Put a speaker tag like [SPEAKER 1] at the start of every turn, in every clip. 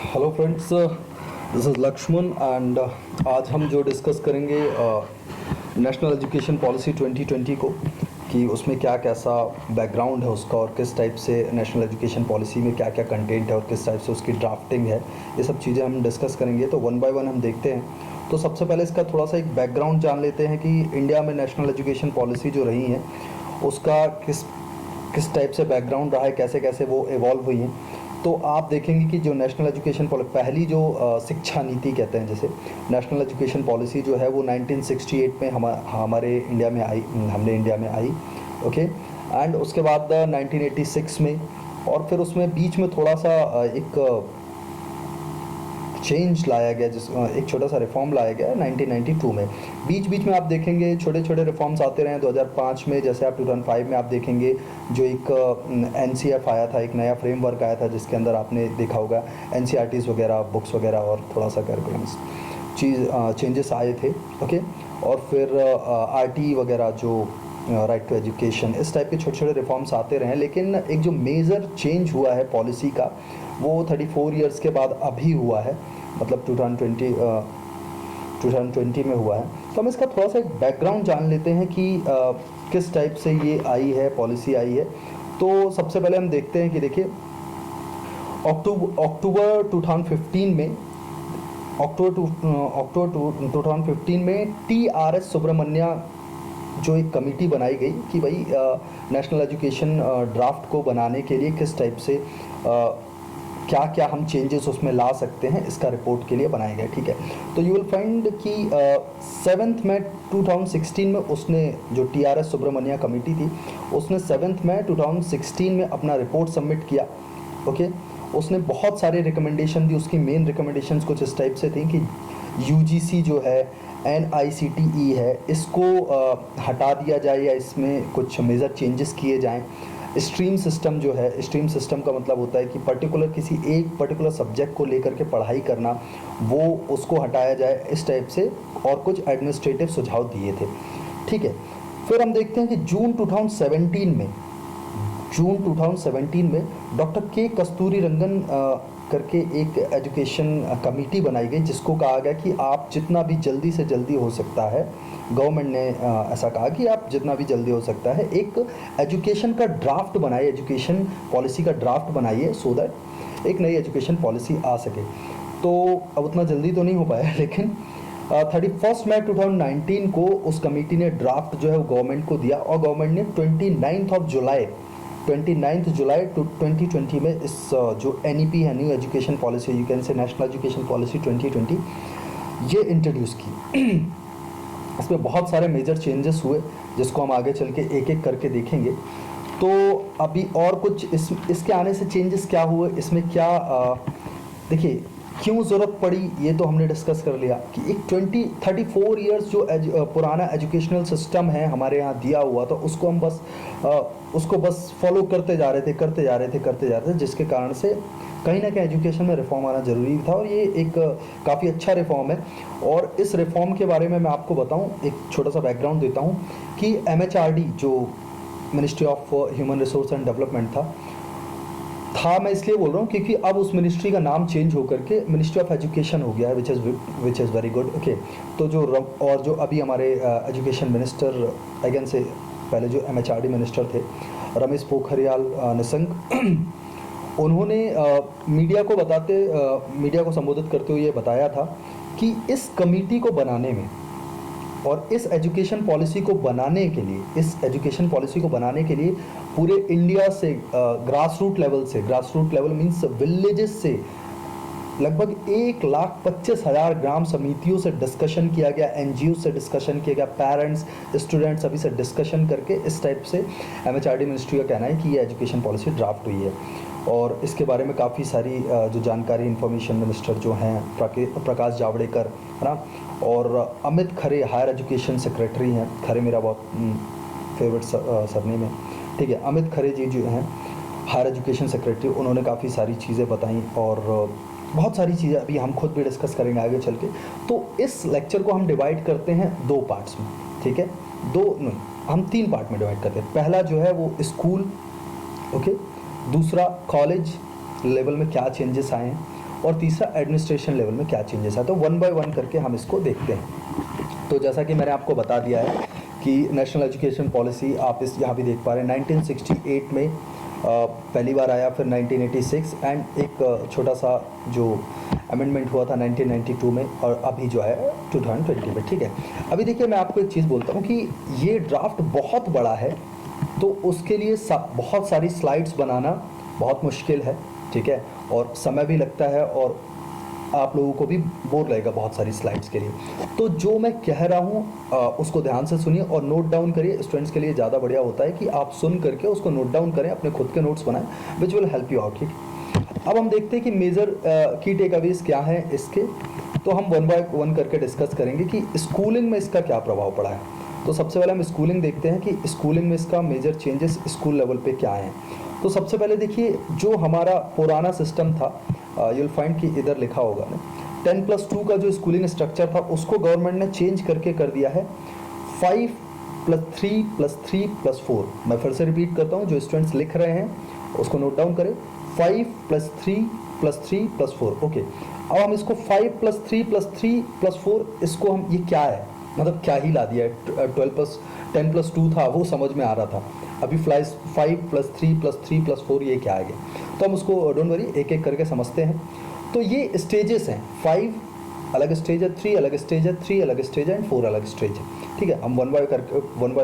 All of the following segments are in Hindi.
[SPEAKER 1] Hello friends, this is Lakshman and आज हम जो डिस्कस करेंगे नेशनल एजुकेशन पॉलिसी 2020 को, कि उसमें क्या कैसा बैकग्राउंड है उसका और किस टाइप से नेशनल एजुकेशन पॉलिसी में क्या क्या कंटेंट है और किस टाइप से उसकी ड्राफ्टिंग है। ये सब चीज़ें हम डिस्कस करेंगे, तो वन बाय वन हम देखते हैं। तो सबसे पहले इसका थोड़ा सा एक बैकग्राउंड जान लेते हैं कि इंडिया में नेशनल एजुकेशन पॉलिसी जो रही है उसका किस टाइप से बैकग्राउंड रहा है, कैसे कैसे वो इवॉल्व हुई हैं। तो आप देखेंगे कि जो नेशनल एजुकेशन पॉलिसी पहली जो शिक्षा नीति कहते हैं, जैसे नेशनल एजुकेशन पॉलिसी जो है वो 1968 में हमारे इंडिया में आई, हमने इंडिया में आई। ओके, एंड उसके बाद 1986 में, और फिर उसमें बीच में थोड़ा सा एक चेंज लाया गया, एक छोटा सा रिफॉर्म लाया गया 1992 में। बीच बीच में आप देखेंगे छोटे छोटे रिफॉर्म्स आते रहे। 2005 में जैसे आप 2005 में आप देखेंगे जो एक NCF आया था, एक नया फ्रेमवर्क आया था जिसके अंदर आपने देखा होगा NCERTs वगैरह, बुक्स वगैरह और थोड़ा सा करिकुलम्स चेंजेस आए थे। ओके, और फिर RT वगैरह जो राइट टू एजुकेशन, इस टाइप के छोटे छोटे रिफॉर्म्स आते रहे। लेकिन एक जो मेजर चेंज हुआ है पॉलिसी का वो 34 इयर्स के बाद अभी हुआ है, मतलब 2020 में हुआ है। तो हम इसका थोड़ा सा एक बैकग्राउंड जान लेते हैं कि किस टाइप से ये आई है, पॉलिसी आई है। तो सबसे पहले हम देखते हैं कि देखिए अक्टूबर 2015 में अक्टूबर 2015 में TRS सुब्रमण्या जो एक कमेटी बनाई गई कि भाई नेशनल एजुकेशन ड्राफ्ट को बनाने के लिए किस टाइप से क्या क्या हम चेंजेस उसमें ला सकते हैं, इसका रिपोर्ट के लिए बनाया गया। ठीक है, तो यू विल फाइंड कि 7 मई 2016 में उसने, जो TRS सुब्रमण्या कमेटी थी, उसने 7 मई 2016 में अपना रिपोर्ट सबमिट किया। ओके, उसने बहुत सारे रिकमेंडेशन दी। उसकी मेन रिकमेंडेशंस कुछ इस टाइप से थी कि UGC जो है, NICTE है, इसको हटा दिया जाए या इसमें कुछ मेजर चेंजेस किए जाएं। स्ट्रीम सिस्टम जो है, स्ट्रीम सिस्टम का मतलब होता है कि किसी एक पर्टिकुलर सब्जेक्ट को लेकर के पढ़ाई करना, वो उसको हटाया जाए, इस टाइप से और कुछ एडमिनिस्ट्रेटिव सुझाव दिए थे। ठीक है, फिर हम देखते हैं कि जून 2017 में डॉक्टर के कस्तूरी रंगन करके एक एजुकेशन कमेटी बनाई गई, जिसको कहा गया कि आप जितना भी जल्दी से जल्दी हो सकता है, गवर्नमेंट ने ऐसा कहा कि आप जितना भी जल्दी हो सकता है एक एजुकेशन का ड्राफ्ट बनाइए, एजुकेशन पॉलिसी का ड्राफ्ट बनाइए, सो दैट एक नई एजुकेशन पॉलिसी आ सके। तो अब उतना जल्दी तो नहीं हो पाया, लेकिन 31 मई 2019 को उस कमेटी ने ड्राफ्ट जो है वो गवर्नमेंट को दिया, और गवर्नमेंट ने 29 जुलाई 2020 में इस जो NEP है, new education policy, you can say national education policy 2020, ये इंट्रोड्यूस की। इसमें बहुत सारे मेजर चेंजेस हुए जिसको हम आगे चल के एक एक करके देखेंगे। तो अभी और कुछ इसके आने से चेंजेस क्या हुए, इसमें क्या देखिए क्यों ज़रूरत पड़ी, ये तो हमने डिस्कस कर लिया कि एक 34 इयर्स जो पुराना एजुकेशनल सिस्टम है हमारे यहाँ दिया हुआ, तो उसको हम उसको बस फॉलो करते जा रहे थे, जिसके कारण से कहीं ना कहीं एजुकेशन में रिफॉर्म आना ज़रूरी था। और ये एक काफ़ी अच्छा रिफॉर्म है। और इस रिफॉर्म के बारे में मैं आपको बताऊं, एक छोटा सा बैकग्राउंड देता हूं कि MHRD जो ministry of human resource and development था, मैं इसलिए बोल रहा हूँ क्योंकि अब उस मिनिस्ट्री का नाम चेंज होकर के मिनिस्ट्री ऑफ एजुकेशन हो गया है, which is very good. Okay, तो जो अभी हमारे एजुकेशन मिनिस्टर, अगेन से पहले जो MHRD मिनिस्टर थे, रमेश पोखरियाल निशंक, उन्होंने मीडिया को संबोधित करते हुए ये बताया था कि इस कमेटी को बनाने में और इस एजुकेशन पॉलिसी को बनाने के लिए पूरे इंडिया से grass root level means villages से लगभग 1,25,000 ग्राम समितियों से डिस्कशन किया गया, NGO से डिस्कशन किया गया, पेरेंट्स, स्टूडेंट्स सभी से डिस्कशन करके इस टाइप से MHRD मिनिस्ट्री का कहना है कि ये एजुकेशन पॉलिसी ड्राफ्ट हुई है। और इसके बारे में काफ़ी सारी जो जानकारी, इन्फॉर्मेशन मिनिस्टर जो हैं प्रकाश जावड़ेकर, है ना, और Amit Khare higher education secretary हैं। खरे मेरा बहुत फेवरेट सरनेम है। ठीक है, अमित खरे जी जो हैं हायर एजुकेशन सेक्रेटरी, उन्होंने काफ़ी सारी चीज़ें बताई और बहुत सारी चीज़ें अभी हम खुद भी डिस्कस करेंगे आगे चल के। तो इस लेक्चर को हम डिवाइड करते हैं 2 पार्ट्स में। ठीक है, हम 3 पार्ट में डिवाइड करते हैं। पहला जो है वो स्कूल, ओके, दूसरा कॉलेज लेवल में क्या चेंजेस आए हैं, और तीसरा एडमिनिस्ट्रेशन लेवल में क्या चेंजेस है। तो वन बाय वन करके हम इसको देखते हैं। तो जैसा कि मैंने आपको बता दिया है कि नेशनल एजुकेशन पॉलिसी आप इस यहाँ भी देख पा रहे हैं 1968 में पहली बार आया, फिर 1986 एंड एक छोटा सा जो अमेंडमेंट हुआ था 1992 में, और अभी जो है 2020 में। ठीक है, अभी देखिए मैं आपको एक चीज़ बोलता हूँ कि ये ड्राफ्ट बहुत बड़ा है, तो उसके लिए बहुत सारी स्लाइड्स बनाना बहुत मुश्किल है। ठीक है, और समय भी लगता है और आप लोगों को भी बोर लगेगा बहुत सारी स्लाइड्स के लिए। तो जो मैं कह रहा हूँ उसको ध्यान से सुनिए और नोट डाउन करिए। स्टूडेंट्स के लिए ज़्यादा बढ़िया होता है कि आप सुन करके उसको नोट डाउन करें, अपने खुद के नोट्स बनाएं, which will help you out. ठीक, अब हम देखते हैं कि मेजर की टेक अवेज क्या है इसके। तो हम वन बाय वन करके डिस्कस करेंगे कि स्कूलिंग में इसका क्या प्रभाव पड़ा है। तो सबसे पहले हम स्कूलिंग देखते हैं कि स्कूलिंग में इसका मेजर चेंजेस स्कूल लेवल पे क्या हैं। तो सबसे पहले देखिए, जो हमारा पुराना सिस्टम था, यू विल फाइंड कि इधर लिखा होगा ना 10+2 का जो स्कूलिंग स्ट्रक्चर था उसको गवर्नमेंट ने चेंज करके कर दिया है 5+3+3+4। मैं फिर से रिपीट करता हूँ, जो स्टूडेंट्स लिख रहे हैं उसको नोट डाउन करें, 5+3+3+4। ओके, अब हम इसको 5+3+3+4 इसको हम, ये क्या है, मतलब क्या ही ला दिया है। 10+2 था वो समझ में आ रहा था, अभी 5+3+3+4 ये क्या आ गया। तो हम उसको डोंट वरी एक एक करके समझते हैं। तो ये स्टेजेस हैं, 5 अलग स्टेज है, 3 अलग स्टेज है, 3 अलग स्टेज है एंड 4 अलग स्टेज है। ठीक है, हम वन बाय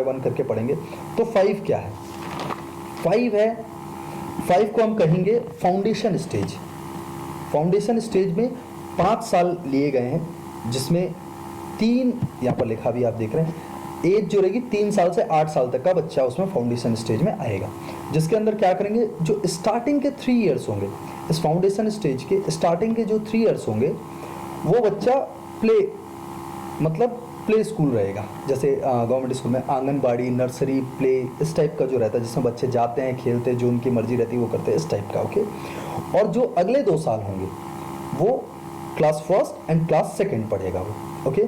[SPEAKER 1] वन करके पढ़ेंगे। तो 5 क्या है, 5 है, 5 को हम कहेंगे फाउंडेशन स्टेज। फाउंडेशन स्टेज में 5 साल लिए गए हैं, जिसमें 3 यहाँ पर लिखा भी आप देख रहे हैं, एज जो रहेगी 3 साल से 8 साल तक का बच्चा उसमें फाउंडेशन स्टेज में आएगा, जिसके अंदर क्या करेंगे, जो स्टार्टिंग के 3 इयर्स होंगे, इस फाउंडेशन स्टेज के स्टार्टिंग के जो 3 इयर्स होंगे वो बच्चा मतलब प्ले स्कूल रहेगा। जैसे गवर्नमेंट स्कूल में आंगनबाड़ी, नर्सरी, प्ले, इस टाइप का जो रहता है, जिसमें बच्चे जाते हैं, खेलते हैं, जो उनकी मर्जी रहती है वो करते हैं, इस टाइप का। ओके, और जो अगले 2 साल होंगे वो class first and class second पढ़ेगा वो। ओके,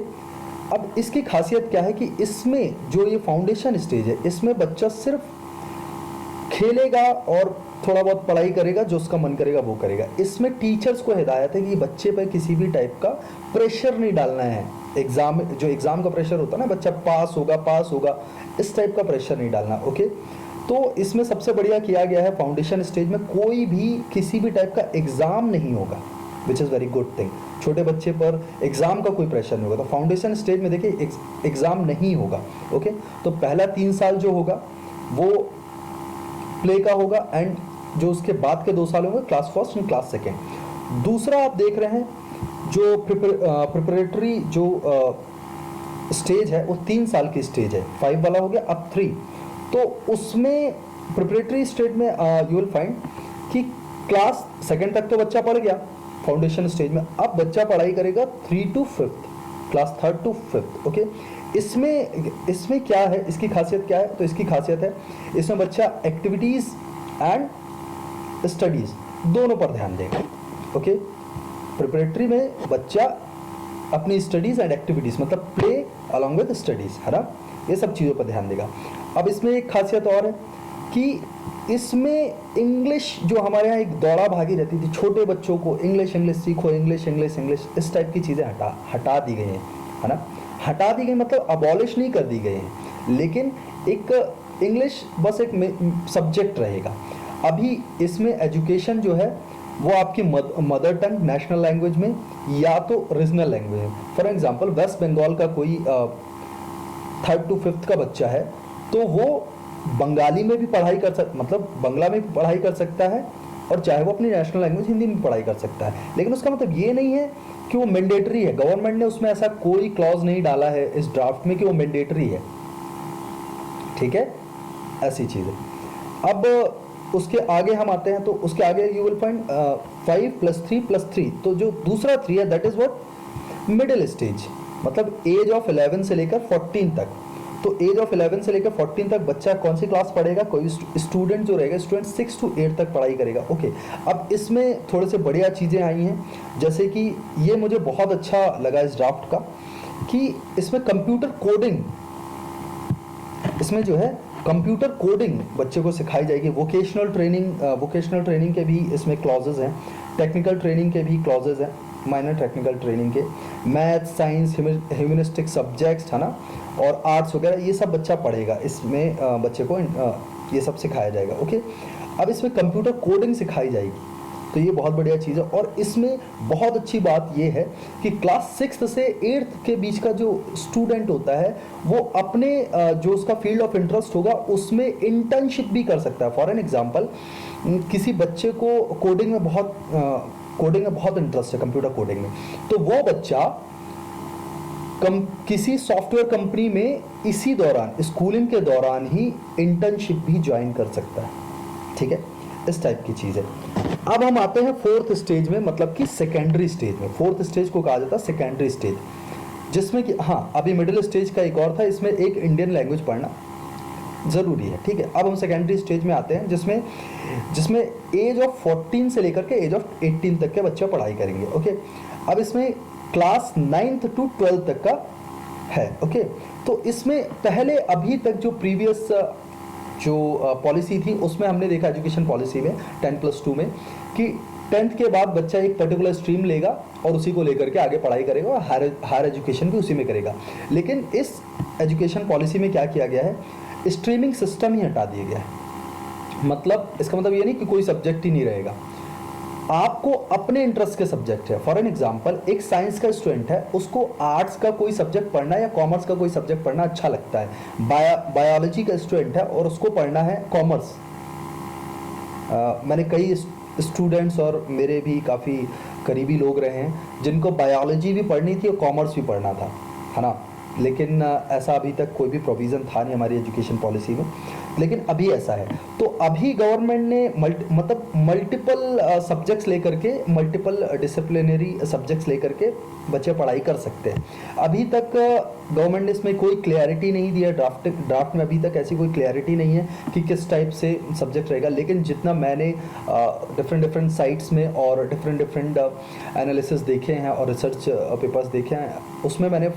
[SPEAKER 1] अब इसकी खासियत क्या है कि इसमें जो ये फाउंडेशन स्टेज है, इसमें बच्चा सिर्फ खेलेगा और थोड़ा बहुत पढ़ाई करेगा, जो उसका मन करेगा वो करेगा। इसमें टीचर्स को हिदायत है कि बच्चे पर किसी भी टाइप का प्रेशर नहीं डालना है। एग्जाम, जो एग्जाम का प्रेशर होता है ना, बच्चा पास होगा, इस टाइप का प्रेशर नहीं डालना। ओके, तो इसमें सबसे बढ़िया किया गया है, फाउंडेशन स्टेज में कोई भी किसी भी टाइप का एग्जाम नहीं होगा, which is very good thing. छोटे बच्चे पर एग्जाम का कोई प्रेशर नहीं होगा। तो फाउंडेशन स्टेज में देखिए एग्जाम नहीं होगा। ओके, तो पहला 3 साल जो होगा वो प्ले का होगा एंड जो उसके बाद के 2 साल होंगे class first and class second. दूसरा आप देख रहे हैं जो प्रिपरेटरी जो स्टेज है वो 3 साल की स्टेज है, 5 वाला हो गया, अब 3। तो उसमें प्रिपरेटरी स्टेज में यू विल फाइंड कि क्लास सेकेंड तक तो बच्चा पढ़ गया फाउंडेशन स्टेज में, अब बच्चा पढ़ाई करेगा 3 to 5th, class 3rd to 5th। Okay, इसमें क्या है, इसकी खासियत क्या है, तो इसकी खासियत है इसमें बच्चा एक्टिविटीज़ एंड स्टडीज़ दोनों पर ध्यान देगा। ओके, प्रिपरेटरी में बच्चा अपनी स्टडीज़ एंड एक्टिविटीज़ मतलब प्ले अलॉन्ग विद स्टडीज़, है ना, ये सब चीज़ों पर ध्यान देगा। अब इसमें एक खासियत और है कि इसमें इंग्लिश, जो हमारे यहाँ एक दौड़ा भागी रहती थी, छोटे बच्चों को इंग्लिश सीखो, इंग्लिश, इस टाइप की चीज़ें हटा दी गई हैं, है ना, हटा दी गई मतलब अबॉलिश नहीं कर दी गई हैं, लेकिन एक इंग्लिश बस एक सब्जेक्ट रहेगा। अभी इसमें एजुकेशन जो है वो आपकी मदर टंग नेशनल लैंग्वेज में या तो रीजनल लैंग्वेज में। फॉर एग्जांपल वेस्ट बंगाल का कोई 3rd to 5th का बच्चा है तो वो बंगाली में भी पढ़ाई मतलब बंगला में भी पढ़ाई कर सकता है, और चाहे वो अपनी नेशनल लैंग्वेज हिंदी में पढ़ाई कर सकता है। लेकिन उसका मतलब ये नहीं है कि वो मैंडेटरी है। गवर्नमेंट ने उसमें ऐसा कोई क्लॉज नहीं डाला है इस ड्राफ्ट में कि वो मैंडेटरी है। ठीक है, ऐसी चीज़ है। अब उसके आगे हम आते हैं, तो उसके आगे यू विल फाइंड 5+3+3। तो जो दूसरा 3 है that is what, middle stage, मतलब एज ऑफ 11 से लेकर 14 तक। तो एज ऑफ 11 से लेकर 14 तक बच्चा कौन सी क्लास पढ़ेगा, कोई स्टूडेंट जो रहेगा, स्टूडेंट 6 to 8 तक पढ़ाई करेगा। ओके, अब इसमें थोड़े से बढ़िया चीज़ें आई हैं, जैसे कि ये मुझे बहुत अच्छा लगा इस ड्राफ्ट का कि इसमें कंप्यूटर कोडिंग, इसमें जो है कंप्यूटर कोडिंग बच्चे को सिखाई जाएगी। वोकेशनल ट्रेनिंग के भी इसमें क्लॉजेज हैं, टेक्निकल ट्रेनिंग के भी क्लॉजेज हैं, माइनर टेक्निकल ट्रेनिंग के, मैथ, साइंस, ह्यूमनिस्टिक सब्जेक्ट्स है ना, और आर्ट्स वगैरह ये सब बच्चा पढ़ेगा। इसमें बच्चे को ये सब सिखाया जाएगा। ओके, अब इसमें कंप्यूटर कोडिंग सिखाई जाएगी, तो ये बहुत बढ़िया चीज़ है। और इसमें बहुत अच्छी बात ये है कि क्लास 6 से 8 के बीच का जो स्टूडेंट होता है वो अपने जो उसका फील्ड ऑफ इंटरेस्ट होगा उसमें इंटर्नशिप भी कर सकता है। फॉर एन एग्जांपल, किसी बच्चे को कोडिंग में बहुत इंटरेस्ट है, कंप्यूटर कोडिंग में, तो वो बच्चा किसी सॉफ्टवेयर कंपनी में इसी दौरान, स्कूलिंग के दौरान ही इंटर्नशिप भी ज्वाइन कर सकता है। ठीक है, इस टाइप की चीज़ है। अब हम आते हैं 4th स्टेज में, मतलब कि सेकेंडरी स्टेज में। 4th स्टेज को कहा जाता है सेकेंडरी स्टेज, जिसमें कि हाँ, अभी मिडिल स्टेज का एक और था, इसमें एक इंडियन लैंग्वेज पढ़ना ज़रूरी है। ठीक है, अब हम सेकेंडरी स्टेज में आते हैं, जिसमें एज ऑफ 14 से लेकर के एज ऑफ 18 तक के बच्चे पढ़ाई करेंगे। ओके, अब इसमें क्लास 9th to 12th तक का है। ओके, तो इसमें पहले अभी तक जो प्रीवियस जो पॉलिसी थी उसमें हमने देखा, एजुकेशन पॉलिसी में 10+2 में, कि 10th के बाद बच्चा एक पर्टिकुलर स्ट्रीम लेगा और उसी को लेकर के आगे पढ़ाई करेगा और हायर एजुकेशन भी उसी में करेगा। लेकिन इस एजुकेशन पॉलिसी में क्या किया गया है, स्ट्रीमिंग सिस्टम ही हटा दिया गया है। मतलब इसका मतलब ये नहीं कि कोई सब्जेक्ट ही नहीं रहेगा, आपको अपने इंटरेस्ट के सब्जेक्ट है। फॉर एन एग्जांपल, एक साइंस का स्टूडेंट है, उसको आर्ट्स का कोई सब्जेक्ट पढ़ना या कॉमर्स का कोई सब्जेक्ट पढ़ना अच्छा लगता है। बायोलॉजी का स्टूडेंट है और उसको पढ़ना है कॉमर्स। मैंने कई स्टूडेंट्स और मेरे भी काफ़ी करीबी लोग रहे हैं जिनको बायोलॉजी भी पढ़नी थी और कॉमर्स भी पढ़ना था, है ना। लेकिन ऐसा अभी तक कोई भी प्रोविज़न था नहीं हमारी एजुकेशन पॉलिसी में, लेकिन अभी ऐसा है। तो अभी गवर्नमेंट ने मल्टीपल सब्जेक्ट्स लेकर के, मल्टीपल डिसिप्लिनरी सब्जेक्ट्स लेकर के बच्चे पढ़ाई कर सकते हैं। अभी तक गवर्नमेंट ने इसमें कोई क्लैरिटी नहीं दिया, ड्राफ्ट में अभी तक ऐसी कोई क्लैरिटी नहीं है कि किस टाइप से सब्जेक्ट रहेगा। लेकिन जितना मैंने डिफरेंट साइट्स में और डिफरेंट एनालिसिस देखे हैं और रिसर्च पेपर्स देखे हैं, उसमें मैंने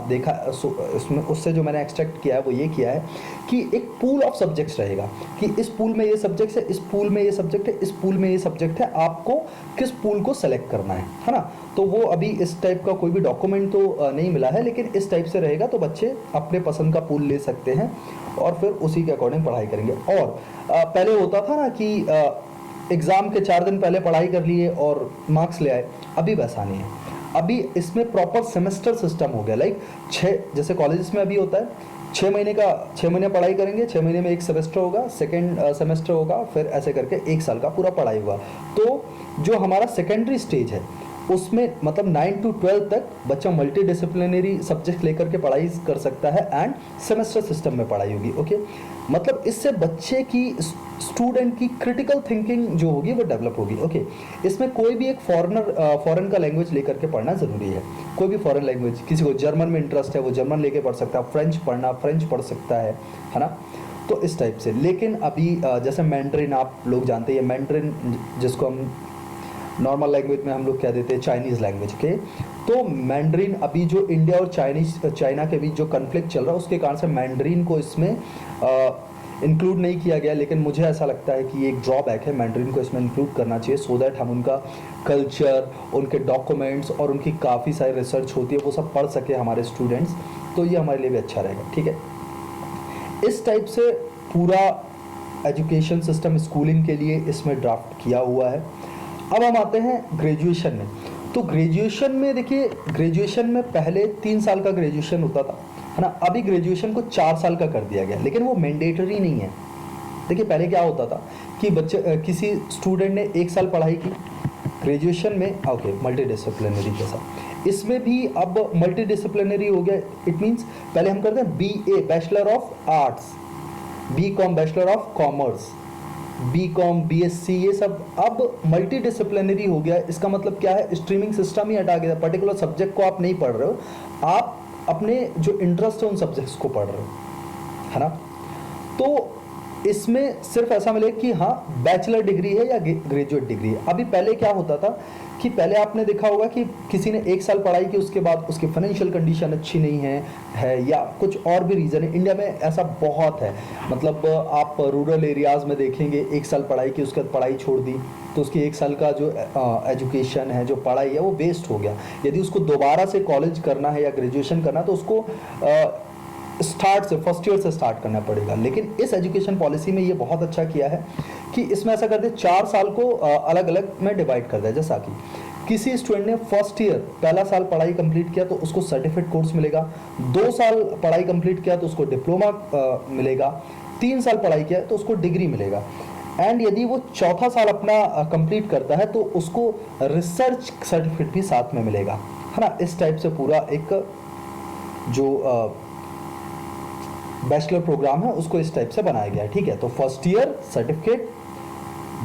[SPEAKER 1] देखा, उसमें उससे जो मैंने एक्सट्रैक्ट किया है वो ये किया है कि एक पूल ऑफ सब्जेक्ट्स रहेगा कि इस पूल में ये सब्जेक्ट्स है, इस पूल में ये सब्जेक्ट है, इस पूल में ये सब्जेक्ट है, आपको किस पूल को सेलेक्ट करना है ना। तो वो अभी इस टाइप का कोई भी डॉक्यूमेंट तो नहीं मिला है, लेकिन इस टाइप से रहेगा तो बच्चे अपने पसंद का पूल ले सकते हैं और फिर उसी के अकॉर्डिंग पढ़ाई करेंगे। और पहले होता था ना कि एग्ज़ाम के 4 दिन पहले पढ़ाई कर लिए और मार्क्स ले आए, अभी वैसा नहीं है। अभी इसमें प्रॉपर सेमेस्टर सिस्टम हो गया। लाइक 6, जैसे कॉलेजेस में अभी होता है 6 महीने पढ़ाई करेंगे, 6 महीने में एक सेमेस्टर होगा, सेकेंड सेमेस्टर होगा, फिर ऐसे करके 1 साल का पूरा पढ़ाई होगा। तो जो हमारा सेकेंडरी स्टेज है उसमें मतलब 9 to 12 तक बच्चा मल्टी डिसिप्लिनरी सब्जेक्ट लेकर के पढ़ाई कर सकता है एंड सेमेस्टर सिस्टम में पढ़ाई होगी। ओके, मतलब इससे बच्चे की, स्टूडेंट की क्रिटिकल थिंकिंग जो होगी वो डेवलप होगी। ओके, इसमें कोई भी एक फॉरेन का लैंग्वेज लेकर के पढ़ना ज़रूरी है। कोई भी फॉरेन लैंग्वेज, किसी को जर्मन में इंटरेस्ट है वो जर्मन लेके पढ़ सकता है, फ्रेंच पढ़ सकता है ना। तो इस टाइप से। लेकिन अभी जैसे मैंड्रिन आप लोग जानते हैं, मैंड्रिन जिसको हम नॉर्मल लैंग्वेज में हम लोग कह देते हैं चाइनीज़ लैंग्वेज के, तो मैंड्रिन अभी जो इंडिया और चाइना के बीच जो कन्फ्लिक्ट चल रहा है उसके कारण से मैंड्रिन को इसमें इंक्लूड नहीं किया गया। लेकिन मुझे ऐसा लगता है कि ये एक ड्रॉबैक है, मैंड्रिन को इसमें इंक्लूड करना चाहिए सो दैट हम उनका कल्चर, उनके डॉक्यूमेंट्स और उनकी काफ़ी सारी रिसर्च होती है वो सब पढ़ सके हमारे स्टूडेंट्स, तो ये हमारे लिए भी अच्छा रहेगा। ठीक है, इस टाइप से पूरा एजुकेशन सिस्टम स्कूलिंग के लिए इसमें ड्राफ्ट किया हुआ है। अब हम आते हैं ग्रेजुएशन में। तो ग्रेजुएशन में देखिए, ग्रेजुएशन में पहले 3 साल का ग्रेजुएशन होता था, है ना। अभी ग्रेजुएशन को 4 साल का कर दिया गया, लेकिन वो मैंडेटरी नहीं है। देखिए पहले क्या होता था कि बच्चे, किसी स्टूडेंट ने 1 साल पढ़ाई की ग्रेजुएशन में, ओके, मल्टी डिसिप्लिनरी जैसा, इसमें भी अब मल्टी डिसिप्लिनरी हो गया। इट मीन्स पहले हम करते हैं BA bachelor of arts, BCom bachelor of commerce, BCom BSc, ये सब अब मल्टी डिसिप्लिनरी हो गया। इसका मतलब क्या है, स्ट्रीमिंग सिस्टम ही हटा गया। पर्टिकुलर सब्जेक्ट को आप नहीं पढ़ रहे हो, आप अपने जो इंटरेस्ट है उन सब्जेक्ट्स को पढ़ रहे हो, है ना। तो इसमें सिर्फ ऐसा मिलेगा कि हाँ बैचलर डिग्री है या ग्रेजुएट डिग्री है। अभी पहले क्या होता था कि पहले आपने देखा होगा कि किसी ने 1 साल पढ़ाई की, उसके बाद उसकी फाइनेंशियल कंडीशन अच्छी नहीं है या कुछ और भी रीज़न है। इंडिया में ऐसा बहुत है, मतलब आप रूरल एरियाज़ में देखेंगे 1 साल पढ़ाई की, उसके बाद पढ़ाई छोड़ दी तो उसकी 1 साल का जो एजुकेशन है, जो पढ़ाई है, वो वेस्ट हो गया। यदि उसको दोबारा से कॉलेज करना है या ग्रेजुएशन करना है तो उसको स्टार्ट से, फर्स्ट ईयर से स्टार्ट करना पड़ेगा। लेकिन इस एजुकेशन पॉलिसी में ये बहुत अच्छा किया है कि इसमें ऐसा कर दे 4 साल को अलग अलग में डिवाइड कर दिया। जैसा कि किसी स्टूडेंट ने फर्स्ट ईयर पहला साल पढ़ाई कंप्लीट किया तो उसको सर्टिफिकेट कोर्स मिलेगा, 2 साल पढ़ाई कंप्लीट किया तो उसको डिप्लोमा मिलेगा, 3 साल पढ़ाई किया तो उसको डिग्री मिलेगा। एंड यदि वो चौथा साल अपना कंप्लीट करता है तो उसको रिसर्च सर्टिफिकेट भी साथ में मिलेगा, है ना। इस टाइप से पूरा एक जो बैचलर प्रोग्राम है उसको इस टाइप से बनाया गया है, ठीक है। तो फर्स्ट ईयर सर्टिफिकेट,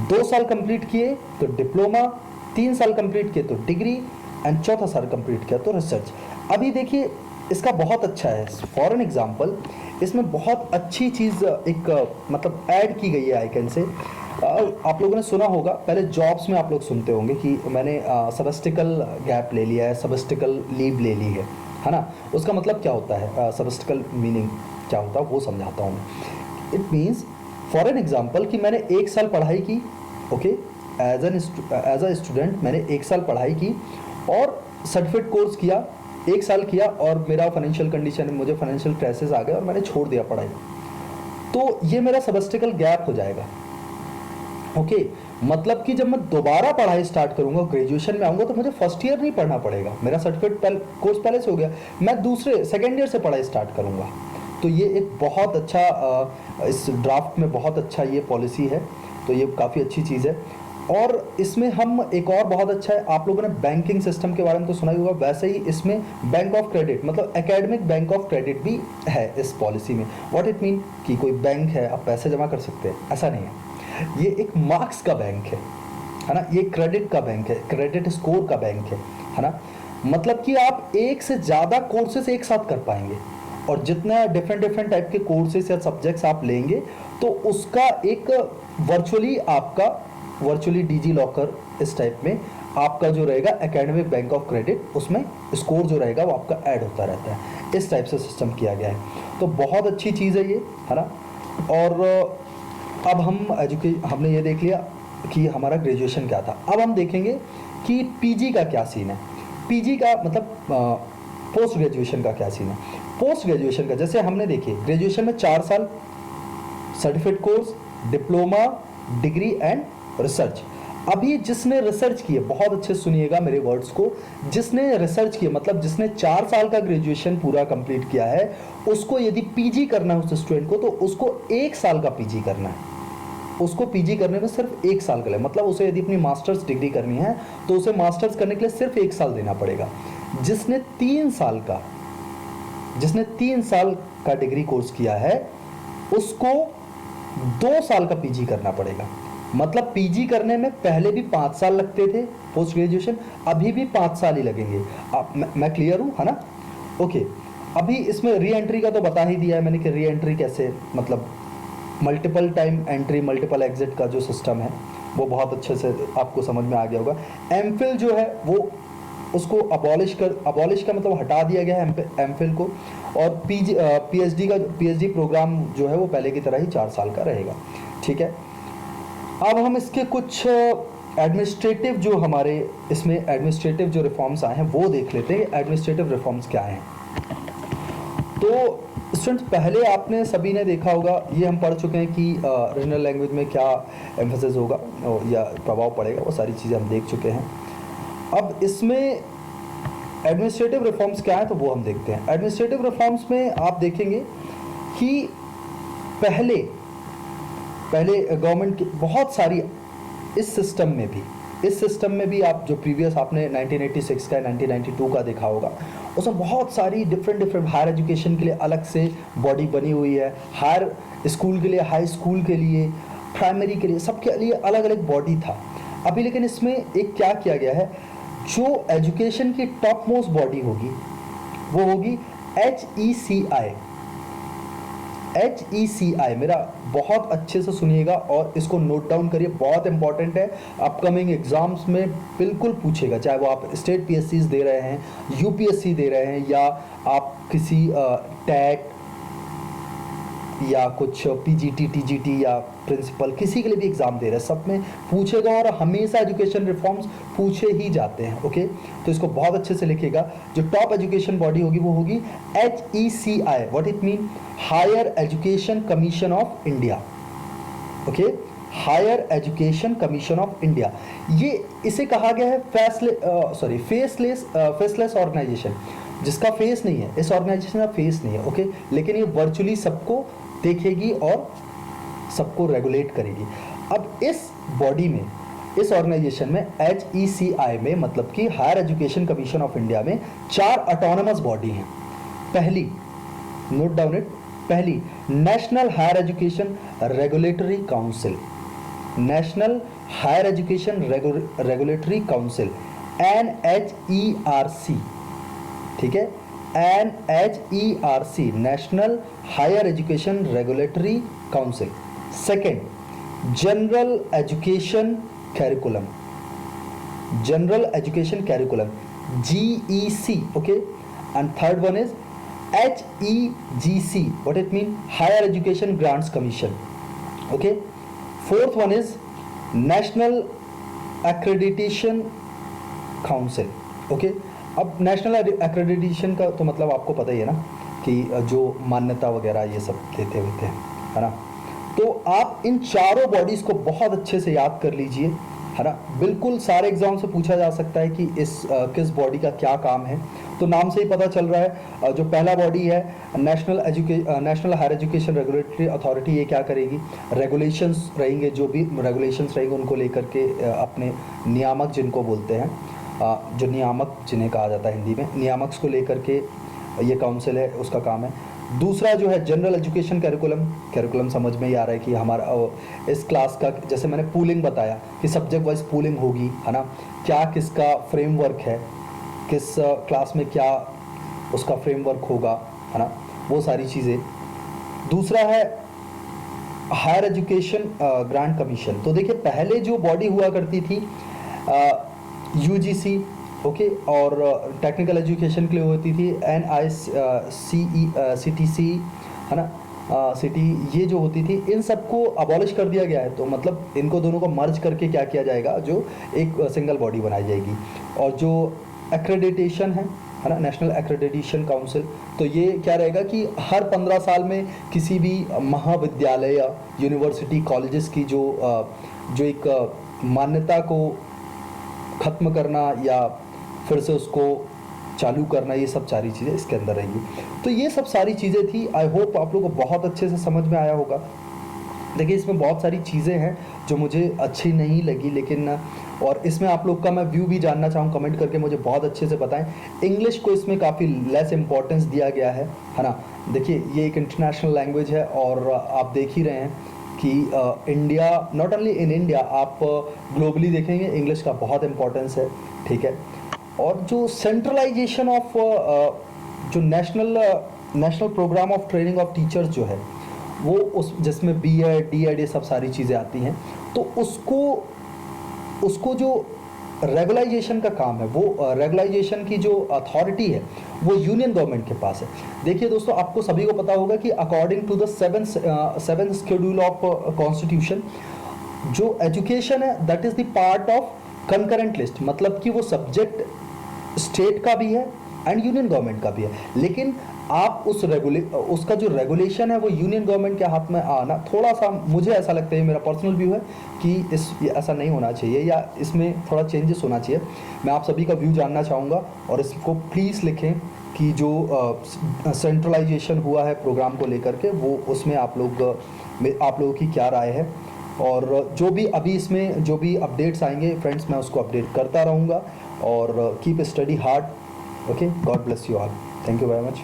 [SPEAKER 1] 2 साल कंप्लीट किए तो डिप्लोमा, 3 साल कंप्लीट किए तो डिग्री एंड चौथा साल कंप्लीट किया तो रिसर्च। अभी देखिए इसका बहुत अच्छा है, फॉर एन एग्जाम्पल इसमें बहुत अच्छी चीज़ एक मतलब ऐड की गई है आई कैन से। आप लोगों ने सुना होगा, पहले जॉब्स में आप लोग सुनते होंगे कि मैंने सबस्टिकल गैप ले लिया है, सबस्टिकल लीव ले ली है ना। उसका मतलब क्या होता है, सबस्टिकल मीनिंग क्या होता है वो समझाता हूँ मैं। It means for an example कि मैंने 1 साल पढ़ाई की, ओके, एज अ स्टूडेंट मैंने 1 साल पढ़ाई की और सर्टिफिकेट कोर्स किया, 1 साल किया और मेरा फाइनेंशियल कंडीशन, मुझे फाइनेंशियल क्राइसिस आ गया और मैंने छोड़ दिया पढ़ाई, तो ये मेरा सबस्टिकल गैप हो जाएगा, ओके। मतलब कि जब मैं दोबारा पढ़ाई स्टार्ट करूंगा, ग्रेजुएशन में आऊंगा तो मुझे फर्स्ट ईयर नहीं पढ़ना पड़ेगा, मेरा सर्टिफिकेट कोर्स पहले से हो गया, मैं दूसरे सेकेंड ईयर से पढ़ाई स्टार्ट करूंगा। तो ये एक बहुत अच्छा इस ड्राफ्ट में बहुत अच्छा ये पॉलिसी है, तो ये काफ़ी अच्छी चीज़ है। और इसमें हम एक और बहुत अच्छा है, आप लोगों ने बैंकिंग सिस्टम के बारे में तो सुना ही होगा, वैसे ही इसमें बैंक ऑफ क्रेडिट मतलब एकेडमिक बैंक ऑफ क्रेडिट भी है इस पॉलिसी में। व्हाट इट मीन कि कोई बैंक है आप पैसे जमा कर सकते हैं, ऐसा नहीं है। ये एक मार्क्स का बैंक है ना, ये क्रेडिट का बैंक है, क्रेडिट स्कोर का बैंक है ना। मतलब कि आप एक से ज़्यादा कोर्सेस एक साथ कर पाएंगे और जितना डिफरेंट टाइप के कोर्सेस या सब्जेक्ट्स आप लेंगे तो उसका एक वर्चुअली डिजी लॉकर इस टाइप में आपका जो रहेगा एकेडमिक बैंक ऑफ क्रेडिट, उसमें स्कोर जो रहेगा वो आपका ऐड होता रहता है। इस टाइप से सिस्टम किया गया है, तो बहुत अच्छी चीज़ है ये, है ना। और अब हमने ये देख लिया कि हमारा ग्रेजुएशन क्या था। अब हम देखेंगे कि पीजी का क्या सीन है। पीजी का मतलब पोस्ट ग्रेजुएशन का क्या सीन है। पोस्ट ग्रेजुएशन का जैसे हमने देखिए, ग्रेजुएशन में 4 साल certificate course, diploma, degree and research. अभी जिसने रिसर्च किया, बहुत अच्छे सुनिएगा मेरे वर्ड्स को, जिसने रिसर्च किया मतलब जिसने 4 साल का ग्रेजुएशन पूरा कंप्लीट किया है, उसको यदि पीजी करना है उस स्टूडेंट को, तो उसको 1 साल का पीजी करना है। उसको पीजी करने में सिर्फ 1 साल का लगेगा, मतलब उसे यदि अपनी मास्टर्स डिग्री करनी है तो उसे मास्टर्स करने के लिए सिर्फ 1 साल देना पड़ेगा। जिसने 3 साल का डिग्री कोर्स किया है उसको 2 साल का पीजी करना पड़ेगा। मतलब पीजी करने में पहले भी 5 साल लगते थे पोस्ट ग्रेजुएशन, अभी भी 5 साल ही लगेंगे। मैं क्लियर हूँ, है ना। ओके, अभी इसमें री एंट्री का तो बता ही दिया है मैंने कि री एंट्री कैसे, मतलब multiple time entry multiple exit का जो सिस्टम है वो बहुत अच्छे से आपको समझ में आ गया होगा। एमफिल जो है वो उसको अबॉलिश का मतलब हटा दिया गया है एमफिल को, और पीएचडी प्रोग्राम जो है वो पहले की तरह ही 4 साल का रहेगा, ठीक है। अब हम इसके कुछ एडमिनिस्ट्रेटिव जो हमारे इसमें एडमिनिस्ट्रेटिव जो रिफॉर्म्स आए हैं वो देख लेते हैं। एडमिनिस्ट्रेटिव रिफॉर्म्स क्या हैं, तो स्टूडेंट्स पहले आपने सभी ने देखा होगा, ये हम पढ़ चुके हैं कि रीजनल लैंग्वेज में क्या एम्फेसिस होगा या प्रभाव पड़ेगा, वो सारी चीज़ें हम देख चुके हैं। अब इसमें एडमिनिस्ट्रेटिव रिफॉर्म्स क्या है तो वो हम देखते हैं। एडमिनिस्ट्रेटिव रिफॉर्म्स में आप देखेंगे कि पहले गवर्नमेंट की बहुत सारी इस सिस्टम में भी आप जो प्रीवियस आपने 1986 का 1992 का देखा होगा, उसमें बहुत सारी डिफरेंट हायर एजुकेशन के लिए अलग से बॉडी बनी हुई है, हायर स्कूल के लिए, हाई स्कूल के लिए, प्राइमरी के लिए, सबके लिए अलग अलग बॉडी था। अभी लेकिन इसमें एक क्या किया गया है, जो एजुकेशन की टॉप मोस्ट बॉडी होगी वो होगी HECI, HECI, मेरा बहुत अच्छे से सुनिएगा और इसको नोट डाउन करिए, बहुत इंपॉर्टेंट है, अपकमिंग एग्जाम्स में बिल्कुल पूछेगा, चाहे वो आप स्टेट PSCs दे रहे हैं, UPSC दे रहे हैं, या आप किसी टैट या कुछ PGT TGT या प्रिंसिपल किसी के लिए भी एग्जाम दे रहे हैं, सब में पूछेगा और हमेशा एजुकेशन रिफॉर्म्स पूछे ही जाते हैं। ओके, तो इसको बहुत अच्छे से लिखिएगा। जो टॉप एजुकेशन बॉडी होगी वो होगी HECI। What it mean? Higher education commission of India. Okay, higher education commission of India, ये इसे कहा गया है फेसलेस ऑर्गेनाइजेशन, जिसका फेस नहीं है, इस ऑर्गेनाइजेशन का फेस नहीं है। ओके, लेकिन ये वर्चुअली सबको देखेगी और सबको रेगुलेट करेगी। अब इस बॉडी में, इस ऑर्गेनाइजेशन में, HECI में, मतलब कि higher education commission of India में 4 ऑटोनमस बॉडी हैं। पहली, नोट डाउन इट, पहली national higher education regulatory council, national higher education regulatory council, NHERC, ठीक है, NHERC, national higher education regulatory council. Second, general education curriculum, general education curriculum, GEC, okay, and third one is HEGC, what it mean? Higher education grants commission. Okay, fourth one is national accreditation council. Okay, अब नेशनल एक्रेडिटेशन का तो मतलब आपको पता ही है ना, कि जो मान्यता वगैरह ये सब देते होते हैं, है ना। तो आप इन चारों बॉडीज को बहुत अच्छे से याद कर लीजिए, है ना। बिल्कुल सारे एग्जाम से पूछा जा सकता है कि किस बॉडी का क्या काम है। तो नाम से ही पता चल रहा है, जो पहला बॉडी है national higher education regulatory authority, ये क्या करेगी? रेगुलेशंस रहेंगे, जो भी रेगुलेशंस रहेंगे उनको लेकर के अपने नियामक जिनको बोलते हैं, जो नियामक जिन्हें कहा जाता है हिंदी में, नियामक को लेकर के ये काउंसिल है, उसका काम है। दूसरा जो है जनरल एजुकेशन कैरिकुलम समझ में ही आ रहा है कि हमारा इस क्लास का, जैसे मैंने पूलिंग बताया कि सब्जेक्ट वाइज पूलिंग होगी, है ना, क्या किसका फ्रेमवर्क है, किस क्लास में क्या उसका फ्रेमवर्क होगा, है ना, वो सारी चीज़ें। दूसरा है हायर एजुकेशन ग्रांट कमीशन। तो देखिए पहले जो बॉडी हुआ करती थी UGC, ओके, और टेक्निकल एजुकेशन के लिए होती थी NICTC, है ना, सिटी, ये जो होती थी, इन सबको अबॉलिश कर दिया गया है। तो मतलब इनको दोनों को मर्ज करके क्या किया जाएगा, जो एक सिंगल बॉडी बनाई जाएगी। और जो एक्रेडिटेशन है ना, नेशनल एक्रेडिटेशन काउंसिल, तो ये क्या रहेगा कि हर 15 साल में किसी भी महाविद्यालय या यूनिवर्सिटी कॉलेजेस की जो एक मान्यता को ख़त्म करना या फिर से उसको चालू करना, ये सब सारी चीज़ें इसके अंदर रहेंगी। तो ये सब सारी चीज़ें थी। आई होप आप लोगों को बहुत अच्छे से समझ में आया होगा। देखिए इसमें बहुत सारी चीज़ें हैं जो मुझे अच्छी नहीं लगी, लेकिन और इसमें आप लोग का मैं व्यू भी जानना चाहूँ, कमेंट करके मुझे बहुत अच्छे से बताएं। इंग्लिश को इसमें काफ़ी लेस इंपॉर्टेंस दिया गया है ना। देखिए ये एक इंटरनेशनल लैंग्वेज है और आप देख ही रहे हैं कि India, not only in India, आप ग्लोबली देखेंगे इंग्लिश का बहुत इंपॉर्टेंस है, ठीक है। और जो सेंट्रलाइजेशन ऑफ जो national programme of training of teachers जो है, वो उस जिसमें BEd DEd ये सब सारी चीज़ें आती हैं, तो उसको जो रेगुलाइजेशन का काम है, वो रेगुलाइजेशन की जो अथॉरिटी है वो यूनियन गवर्नमेंट के पास है। देखिए दोस्तों, आपको सभी को पता होगा कि according to the seventh schedule of constitution, जो एजुकेशन है that is the part of concurrent list, मतलब कि वो सब्जेक्ट स्टेट का भी है एंड यूनियन गवर्नमेंट का भी है। लेकिन आप उसका जो रेगुलेशन है वो यूनियन गवर्नमेंट के हाथ में आना, थोड़ा सा मुझे ऐसा लगता है, मेरा पर्सनल व्यू है कि ऐसा नहीं होना चाहिए, या इसमें थोड़ा चेंजेस होना चाहिए। मैं आप सभी का व्यू जानना चाहूँगा और इसको प्लीज़ लिखें कि जो सेंट्रलाइजेशन हुआ है प्रोग्राम को लेकर के, वो उसमें आप लोगों की क्या राय है। और जो भी अभी इसमें जो भी अपडेट्स आएंगे फ्रेंड्स, मैं उसको अपडेट करता रहूँगा। और keep study hard. Okay, God bless you all, thank you very much.